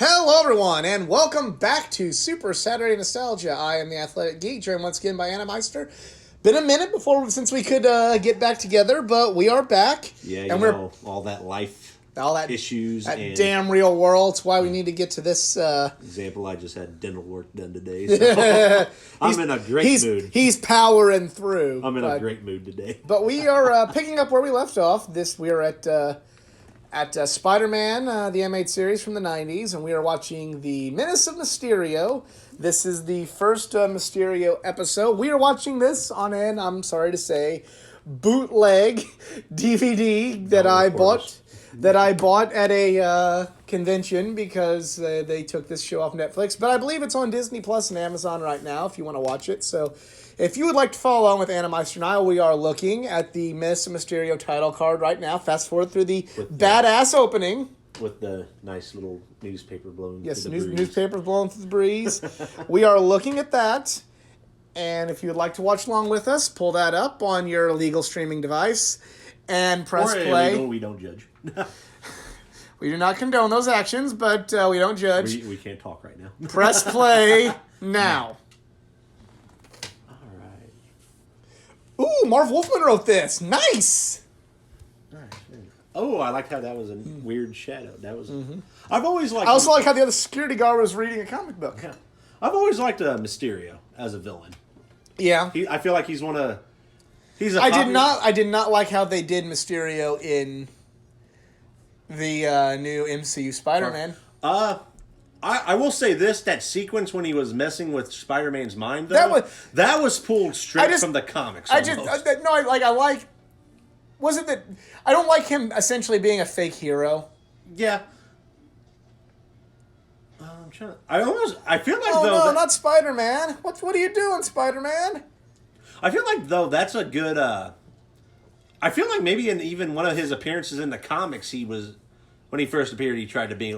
Hello, everyone, and welcome back to Super Saturday Nostalgia. I am the Athletic Geek, joined once again by Anna Meister. Been a minute since we could get back together, but we are back. Yeah, and we're all that life, all that issues, that and damn real world. It's why we need to get to this. Example, I just had dental work done today, so I'm in a great mood. He's powering through. I'm in a great mood today. But we are picking up where we left off. We are at SpiderMan, the animated series from the 90s, and we are watching the Menace of Mysterio. This is the first Mysterio episode. We are watching this on an, I'm sorry to say, bootleg DVD that I bought at a convention because they took this show off Netflix. But I believe it's on Disney Plus and Amazon right now if you want to watch it. So if you would like to follow along with Anna Meister and I, we are looking at the Menace of Mysterio title card right now. Fast forward through the badass opening. With the nice little newspaper blowing Yes, through the breeze. newspapers blowing through the breeze. We are looking at that. And if you would like to watch along with us, pull that up on your legal streaming device and press play. Illegal, we don't judge. We do not condone those actions, but we don't judge. We can't talk right now. Press play now. Ooh, Marv Wolfman wrote this. Nice. Oh, I liked how that was a weird shadow. That was. I've always liked. I also like how the other security guard was reading a comic book. Yeah. I've always liked Mysterio as a villain. Yeah. I feel like he's one of. I did not like how they did Mysterio in the new MCU Spider-Man. I will say this: that sequence when he was messing with Spider-Man's mind, though, that was pulled straight from the comics. I don't like him essentially being a fake hero. Yeah. I feel like not Spider-Man. What are you doing, Spider-Man? I feel like that's a good. I feel like maybe in even one of his appearances in the comics, when he first appeared, he tried to be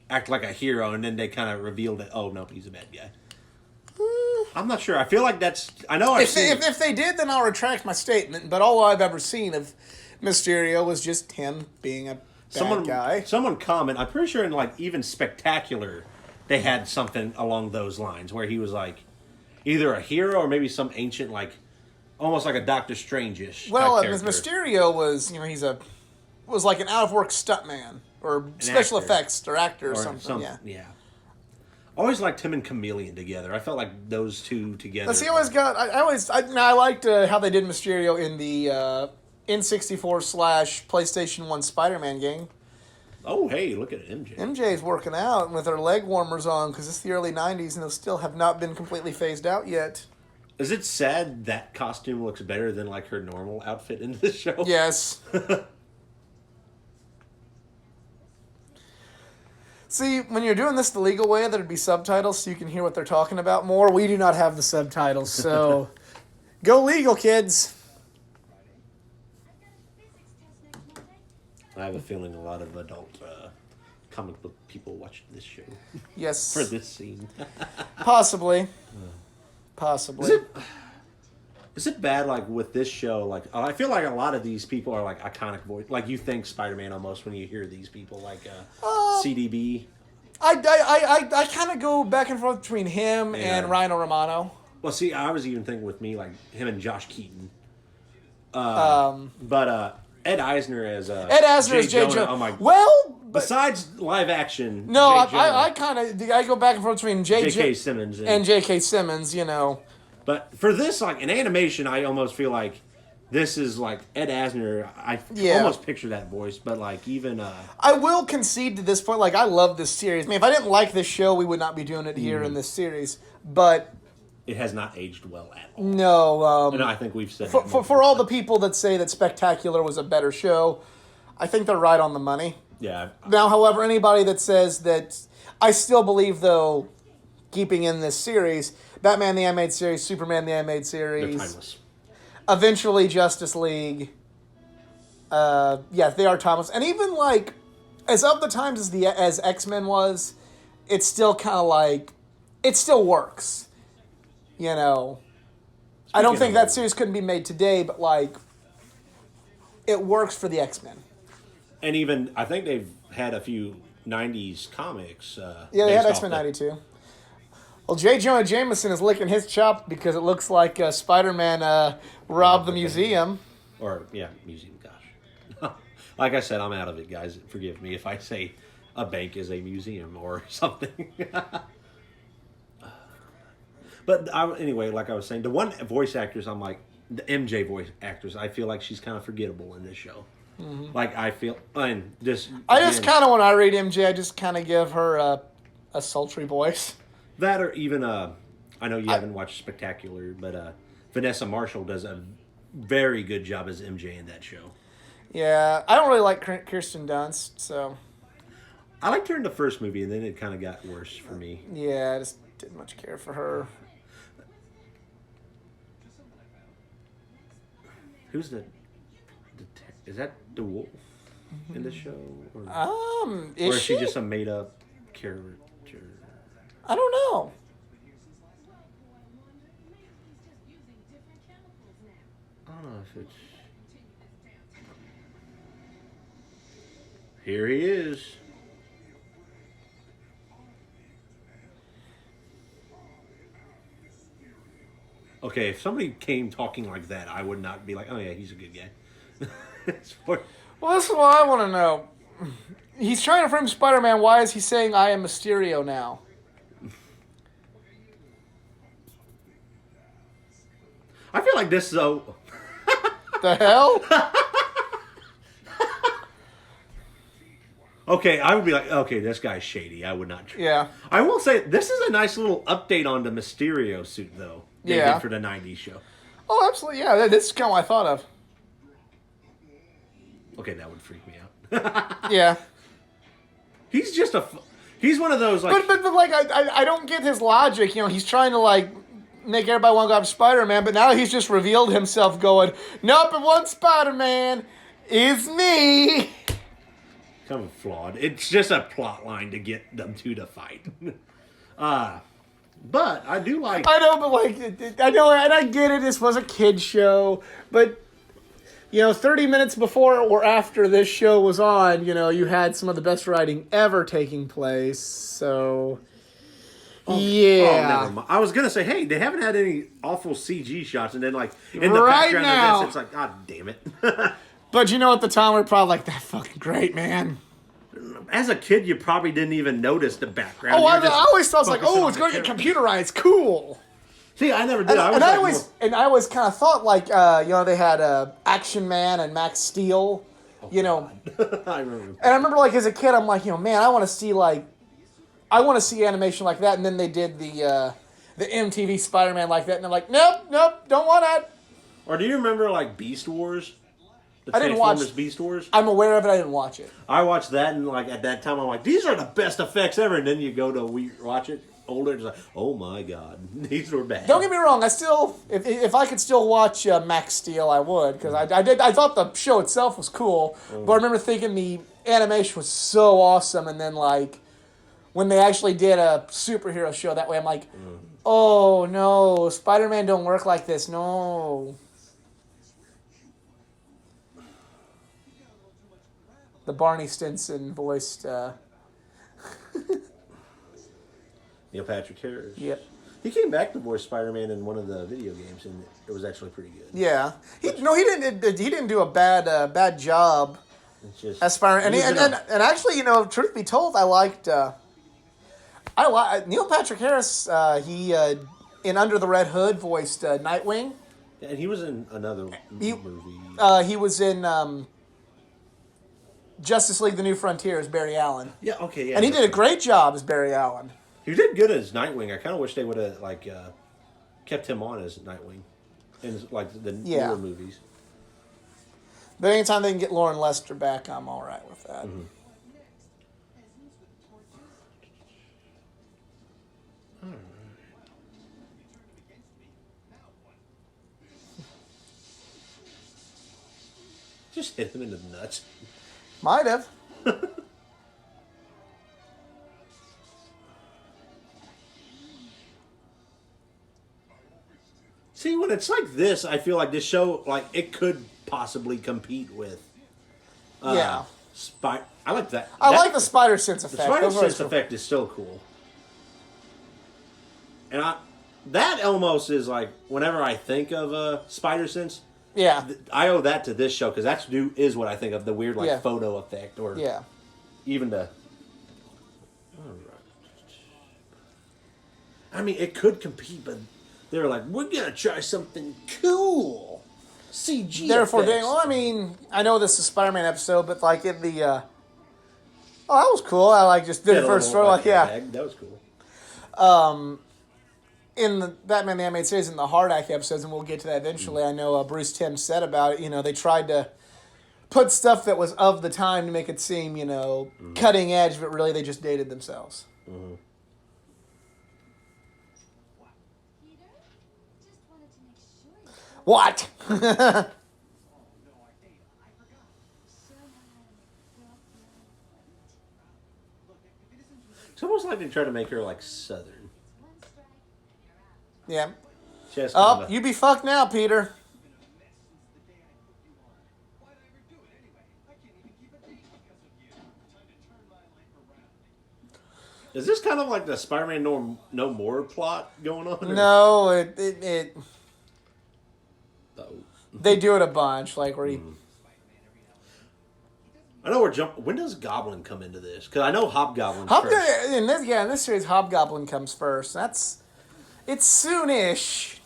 act like a hero, and then they kind of revealed that, oh, no, he's a bad guy. I'm not sure. I feel like that's... I know if they did, then I'll retract my statement, but all I've ever seen of Mysterio was just him being a bad guy. Someone comment, I'm pretty sure in even Spectacular, they had something along those lines, where he was either a hero or maybe some ancient, almost like a Doctor Strange-ish Well, type character. Mysterio was like an out-of-work stuntman. Or special effects, or actor, or something. Yeah. Always liked him and Chameleon together. I felt like those two together. I liked how they did Mysterio in the N64 / PlayStation 1 Spider-Man game. Oh, hey, look at MJ. MJ's working out with her leg warmers on because it's the early 90s and those still have not been completely phased out yet. Is it sad that costume looks better than her normal outfit in the show? Yes. See, when you're doing this the legal way, there'd be subtitles so you can hear what they're talking about more. We do not have the subtitles, so go legal, kids. I have a feeling a lot of adult comic book people watched this show. Yes. For this scene. Possibly. Possibly. Is it bad, with this show, I feel like a lot of these people are, iconic voice. You think Spider-Man almost when you hear these people, CDB. I kind of go back and forth between him and Rhino Romano. Well, see, I was even thinking with me, him and Josh Keaton. But Ed Asner as J. Jonah. Oh, my... Well... Besides live action, no, I go back and forth between J.K. Simmons and J.K. Simmons, But for this, in animation, I almost feel like this is Ed Asner. I almost picture that voice, but even... I will concede to this point, I love this series. I mean, if I didn't like this show, we would not be doing it here in this series, but... It has not aged well at all. No. And I think we've said for all the people that say that Spectacular was a better show, I think they're right on the money. Yeah. Now, however, anybody that says that... I still believe, though, keeping in this series... Batman the Animated Series, Superman the Animated Series. They're timeless. Eventually Justice League. They are timeless. And even as of the times as X-Men was, it's still kind of it still works. I don't think that series couldn't be made today, but it works for the X-Men. And even, I think they've had a few '90s comics. Yeah, they had based off X-Men the- 92. Well, J. Jonah Jameson is licking his chop because it looks like Spider-Man robbed the museum. Or, yeah, museum, gosh. Like I said, I'm out of it, guys. Forgive me if I say a bank is a museum or something. But anyway, like I was saying, the one voice actors, I'm like, the MJ voice actors, I feel like she's kind of forgettable in this show. Mm-hmm. Like, I feel, and this... I just kind of, when I read MJ, I just kind of give her a sultry voice. That or even, I know you haven't watched Spectacular, but Vanessa Marshall does a very good job as MJ in that show. Yeah, I don't really like Kirsten Dunst, so... I liked her in the first movie, and then it kind of got worse for me. Yeah, I just didn't much care for her. Who's is that the wolf in the show? Is she just a made-up character? I don't know. I don't know if it's... Here he is. Okay, if somebody came talking like that, I would not be like, oh yeah, he's a good guy. Well, this is what I want to know. He's trying to frame Spider-Man. Why is he saying, I am Mysterio now? I feel like this, though... The hell? Okay, I would be like, okay, this guy's shady. I would not... Yeah. I will say, this is a nice little update on the Mysterio suit, though. They did for the 90s show. Oh, absolutely. Yeah, this is kind of what I thought of. Okay, that would freak me out. Yeah. He's just he's one of those, like... But like, I don't get his logic. You know, he's trying to, like, make everybody want to go after Spider-Man, but now he's just revealed himself going, nope, it wasn't Spider-Man. It's me. Kind of flawed. It's just a plot line to get them two to fight. But I do like... I know, but like, I know, and I get it, this was a kid's show, but, you know, 30 minutes before or after this show was on, you know, you had some of the best writing ever taking place, so... Yeah. Oh, never mind. I was going to say, hey, they haven't had any awful CG shots, and then, like, in the right background now, of this, it's like, God damn it. But you know, at the time, we were probably like, that's fucking great, man. As a kid, you probably didn't even notice the background. Oh, I always thought, like, oh, it's going to get computerized. Cool. See, I never did. And I always kind of thought, like, you know, they had Action Man and Max Steel, you know. I remember. And I remember, like, as a kid, I'm like, you know, man, I want to see animation like that. And then they did the MTV Spider-Man like that. And I'm like, nope, don't want that. Or do you remember, like, Beast Wars? I didn't watch Beast Wars. I'm aware of it. I didn't watch it. I watched that, and like at that time, I'm like, these are the best effects ever. And then you go to watch it older, it's like, oh my god, these were bad. Don't get me wrong. I still, if I could still watch Max Steel, I would, because I thought the show itself was cool, but I remember thinking the animation was so awesome, and then like when they actually did a superhero show that way, I'm like, oh no, Spider-Man don't work like this. No. The Barney Stinson voiced. Neil Patrick Harris. Yep. He came back to voice Spider-Man in one of the video games, and it was actually pretty good. Yeah. He didn't do a bad job as Spider-Man. And actually, you know, truth be told, I liked. Neil Patrick Harris. He in Under the Red Hood voiced Nightwing. Yeah, and he was in another movie. He was in. Justice League: The New Frontier as Barry Allen. Yeah, okay, yeah. And he did a great job as Barry Allen. He did good as Nightwing. I kind of wish they would have like kept him on as Nightwing in like the newer movies. But anytime they can get Lauren Lester back, I'm all right with that. Mm-hmm. Just hit him in the nuts. Might have. See, when it's like this, I feel like this show, like, it could possibly compete with I like that. I like the spider sense effect. The spider Those are sense cool. effect is still cool. And that almost is like, whenever I think of spider sense, Yeah. I owe that to this show, because is what I think of, the weird like photo effect, or even the. I mean, it could compete, but they were like, we're gonna try something cool. CG. Therefore, effects. well, I mean, I know this is a Spider-Man episode, but like in the, oh, that was cool. I like just did the first story, like that was cool. In the Batman the Animated Series, in the Hard Act episodes, and we'll get to that eventually. I know Bruce Timm said about it. You know, they tried to put stuff that was of the time to make it seem, cutting edge, but really they just dated themselves. Mm-hmm. What? It's almost like they try to make her like Southern. Yeah. Oh, you be fucked now, Peter. Is this kind of like the Spider-Man No More plot going on? No, it they do it a bunch, like where you. I know when does Goblin come into this? Because I know Hobgoblin's first. In this series, Hobgoblin comes first. It's soonish.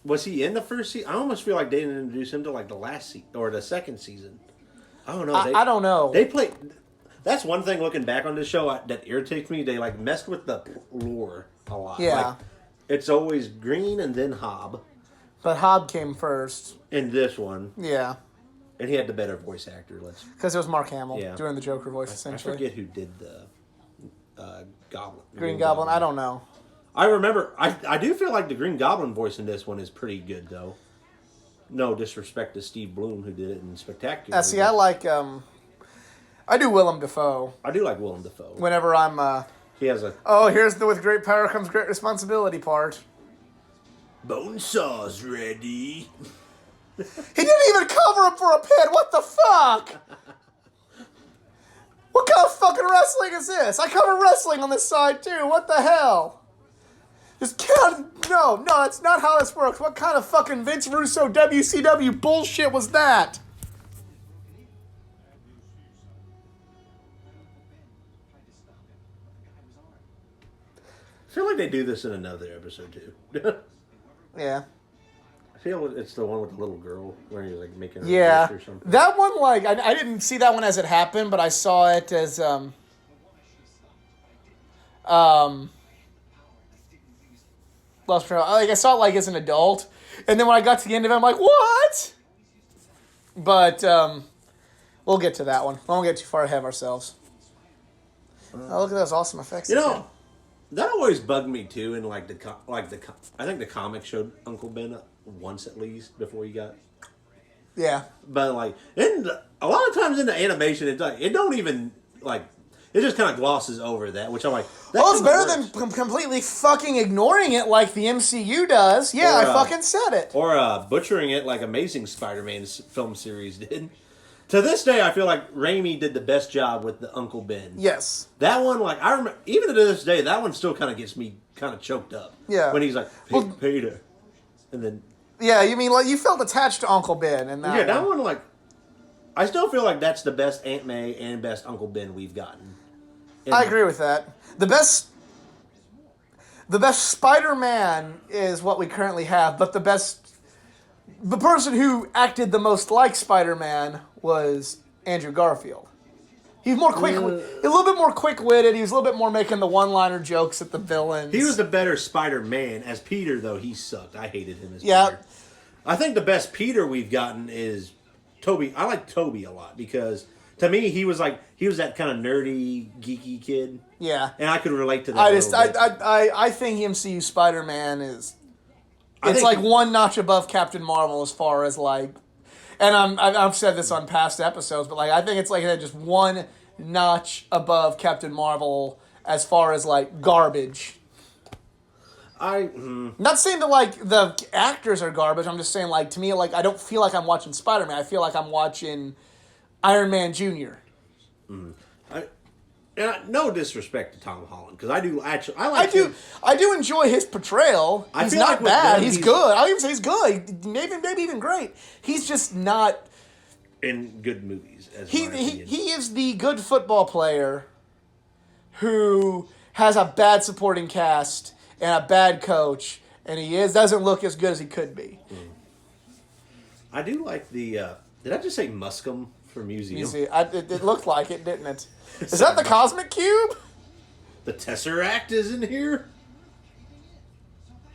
Was he in the first season? I almost feel like they didn't introduce him to like the last season or the second season. I don't know. I don't know. They play. That's one thing looking back on this show that irritates me. They like messed with the lore a lot. Yeah. Like, it's always Green and then Hob. But Hob came first. In this one. Yeah. And he had the better voice actor. Because it was Mark Hamill doing the Joker voice, essentially. I forget who did the Goblin. Green Goblin. I don't know. I remember. I do feel like the Green Goblin voice in this one is pretty good, though. No disrespect to Steve Bloom, who did it in Spectacular. See, I like. I do Willem Dafoe. I do like Willem Dafoe. Whenever I'm. He has a. Oh, here's the with great power comes great responsibility part. Bonesaw's ready. He didn't even cover him for a pin. What the fuck? What kind of fucking wrestling is this? I cover wrestling on this side too. What the hell? Just count. No, that's not how this works. What kind of fucking Vince Russo WCW bullshit was that? I feel like they do this in another episode too. Yeah. I feel it's the one with the little girl where you're like making her or something. That one, like, I didn't see that one as it happened, but I saw it as I saw it like as an adult, and then when I got to the end of it, I'm like, what? But we'll get to that one. I won't get too far ahead of ourselves. Look at those awesome effects. That always bugged me too. In like I think the comic showed Uncle Ben once at least before he got. Yeah. But like a lot of times in the animation, it's like it don't even like. It just kind of glosses over that, which I'm like. Well, it's better than completely fucking ignoring it like the MCU does. Yeah, I fucking said it. Or butchering it like Amazing Spider-Man film series did. To this day, I feel like Raimi did the best job with the Uncle Ben. Yes. That one, like, I remember, even to this day, that one still kind of gets me kind of choked up. Yeah. When he's like, Peter. And then. Yeah, you mean, like, you felt attached to Uncle Ben and that. Yeah, that one, like, I still feel like that's the best Aunt May and best Uncle Ben we've gotten. I agree with that. The best Spider-Man is what we currently have, but the person who acted the most like Spider-Man was Andrew Garfield. He's more quick, a little bit more quick-witted. He was a little bit more making the one-liner jokes at the villains. He was the better Spider-Man. As Peter, though, he sucked. I hated him as Peter. I think the best Peter we've gotten is Toby. I like Toby a lot because to me he was that kind of nerdy, geeky kid. Yeah, and I could relate to that. I think MCU Spider-Man is. It's like one notch above Captain Marvel as far as like, and I've said this on past episodes, but like I think it's like just one notch above Captain Marvel as far as like garbage. Not saying that like the actors are garbage. I'm just saying like to me like I don't feel like I'm watching Spider-Man. I feel like I'm watching Iron Man Jr. And no disrespect to Tom Holland, because I do actually I like him. I do enjoy his portrayal. I He's feel not like with bad. them, He's good. I'll even say he's good. Maybe even great. He's just not. in good movies. As He my he opinion. he is the good football player who has a bad supporting cast and a bad coach, and doesn't look as good as he could be. I do like the. Did I just say Muscum for museum? You see, it looked like it, didn't it? Is that the Cosmic Cube? The Tesseract is in here.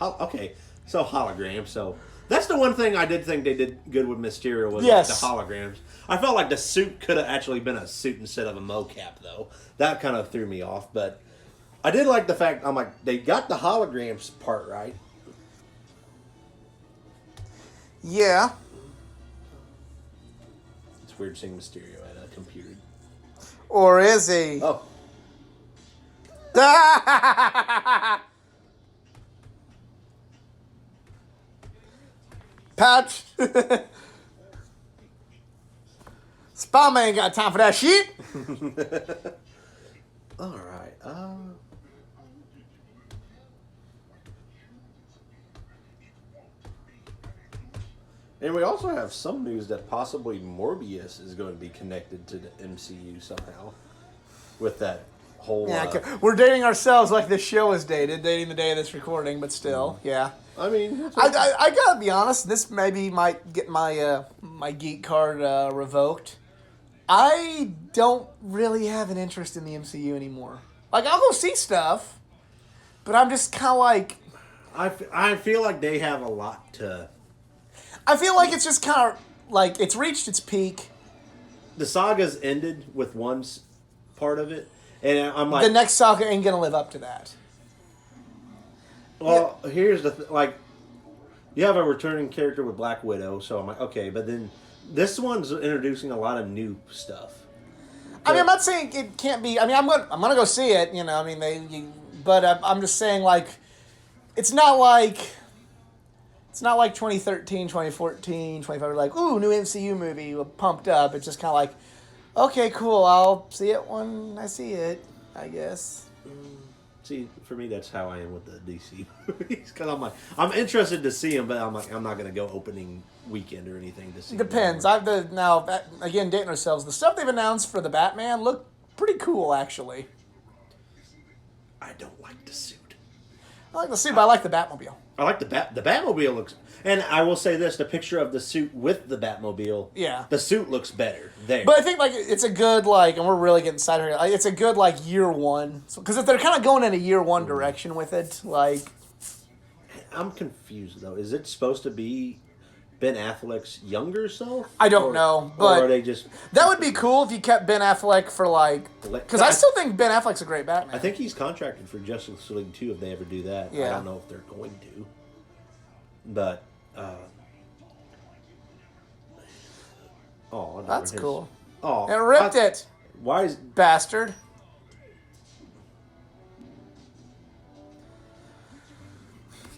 Okay, so hologram. So that's the one thing I did think they did good with Mysterio was Yes. the holograms. I felt like the suit could have actually been a suit instead of a mocap, though. That kind of threw me off, but I did like the fact I'm like they got the holograms part right. Yeah. It's weird seeing Mysterio at a computer. Or is he? Oh, Patch. Spider-Man ain't got time for that shit. all right. And we also have some news that possibly Morbius is going to be connected to the MCU somehow. With that whole. Yeah, we're dating ourselves like this show is dating the day of this recording, but still, yeah. I mean, I gotta be honest. This maybe might get my my geek card revoked. I don't really have an interest in the MCU anymore. Like I'll go see stuff, but I'm just kind of like. I feel like they have a lot to. I feel like it's just kind of like it's reached its peak. The saga's ended with one part of it, and I'm like, The next saga ain't gonna live up to that. well, here's the like, you have a returning character with Black Widow, so I'm like, okay, but then this one's introducing a lot of new stuff. I mean, I'm not saying it can't be. I mean, I'm gonna go see it. You know, I mean, but I'm just saying like, it's not like 2013, 2014, 2015. Like, ooh, new MCU movie, pumped up. It's just kind of like, okay, cool. I'll see it when I see it, I guess. See, for me, that's how I am with the DC movies. Because I'm like, I'm interested to see them, but I'm like, I'm not going to go opening weekend or anything to see them. Depends. Now again dating ourselves. The stuff they've announced for the Batman look pretty cool, actually. I don't like the suit. I like the suit, but I like the Batmobile. I like the Batmobile looks, and I will say this: the picture of the suit with the Batmobile, Yeah. the suit looks better there. But I think like it's a good like, and we're really getting sidetracked here. Like, it's a good like year one, because if they're kind of going in a year one direction with it, like I'm confused though. Is it supposed to be Ben Affleck's younger self? I don't know, but or are they just? that would be cool if you kept Ben Affleck for like, because I still think Ben Affleck's a great Batman. I think he's contracted for Justice League 2 if they ever do that. I Yeah. don't know if they're going to. But, That's cool. Oh, And ripped it, Why is bastard.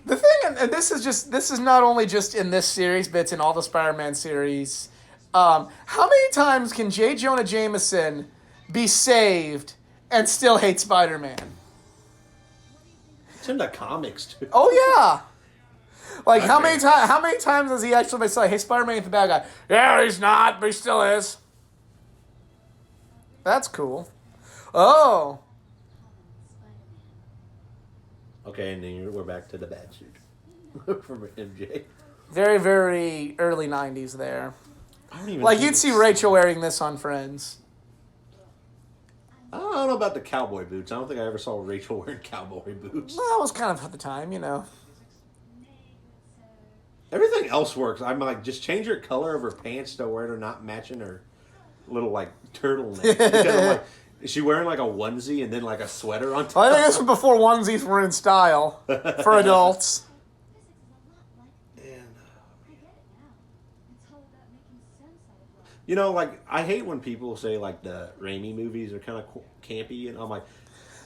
The thing, and this is not only just in this series, but it's in all the Spider-Man series. How many times can J. Jonah Jameson be saved and still hate Spider-Man? it's in the comics too? Oh yeah. Like how many times has he actually been like, "Hey, Spider-Man ain't the bad guy"? Yeah, he's not, but he still is. That's cool. Oh, Okay, and then we're back to the bad suit from MJ. very very early '90s there. I don't even Like think you'd see it's- Rachel wearing this on Friends. I don't know about the cowboy boots. I don't think I ever saw Rachel wearing cowboy boots. Well, that was kind of at the time, you know. Everything else works. I'm like, just change her color of her pants to where they're not matching her little like turtleneck. Because I'm like, is she wearing like a onesie and then like a sweater on top? Well, I think this was before onesies were in style for adults. And, you know, like I hate when people say like the Raimi movies are kind of campy, and I'm like,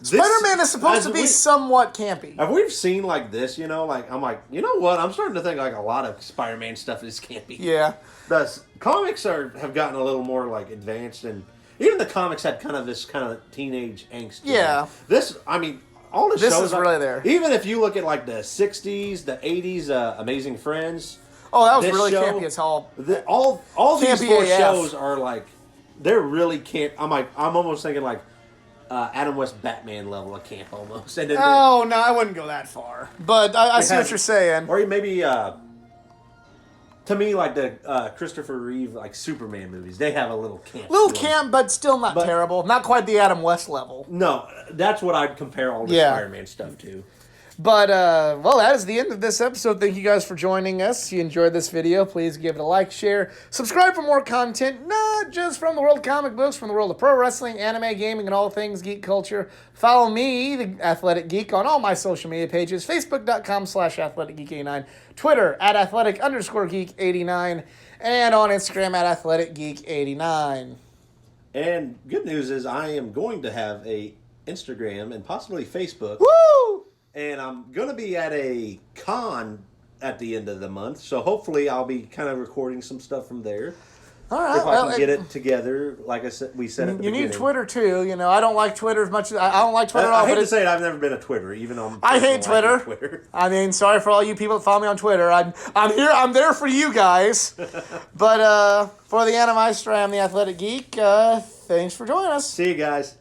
Spider-Man is supposed to be somewhat campy. Have we seen like this? You know, like I'm like, you know what? I'm starting to think like a lot of Spider-Man stuff is campy. Yeah. The comics have gotten a little more like advanced, and even the comics had kind of this kind of teenage angst. Yeah. This, I mean, all the This shows is really there. Even if you look at like the '60s, the '80s, Amazing Friends. Oh, that was this really show, campy as hell. All these Campy four AF. shows are like they're really camp. I'm almost thinking like Adam West Batman level of camp almost. And then Oh, no, I wouldn't go that far. But I see what you're saying. or maybe to me like the Christopher Reeve like Superman movies. They have a little camp. Little to them. camp, but still not terrible. Not quite the Adam West level. No, that's what I'd compare all the Yeah. Spider-Man stuff to. But, well, that is the end of this episode. Thank you guys for joining us. If you enjoyed this video, please give it a like, share, subscribe for more content, not just from the world of comic books, from the world of pro wrestling, anime, gaming, and all things geek culture. Follow me, the Athletic Geek, on all my social media pages, facebook.com/athleticgeek89, Twitter @athletic_geek89, and on Instagram @athleticgeek89. And good news is I am going to have a Instagram and possibly Facebook. Woo! And I'm going to be at a con at the end of the month, so hopefully I'll be kind of recording some stuff from there. All right, If I can get it together, like I said, we said at the beginning. You need Twitter too. You know, I don't like Twitter as much as I don't like Twitter at all. I hate but to say it, I've never been a Twitter, even on. I hate personal life Twitter. on Twitter. I mean, sorry for all you people that follow me on Twitter. I'm here. I'm there for you guys. But for the Animeister, I'm the Athletic Geek. Thanks for joining us. See you guys.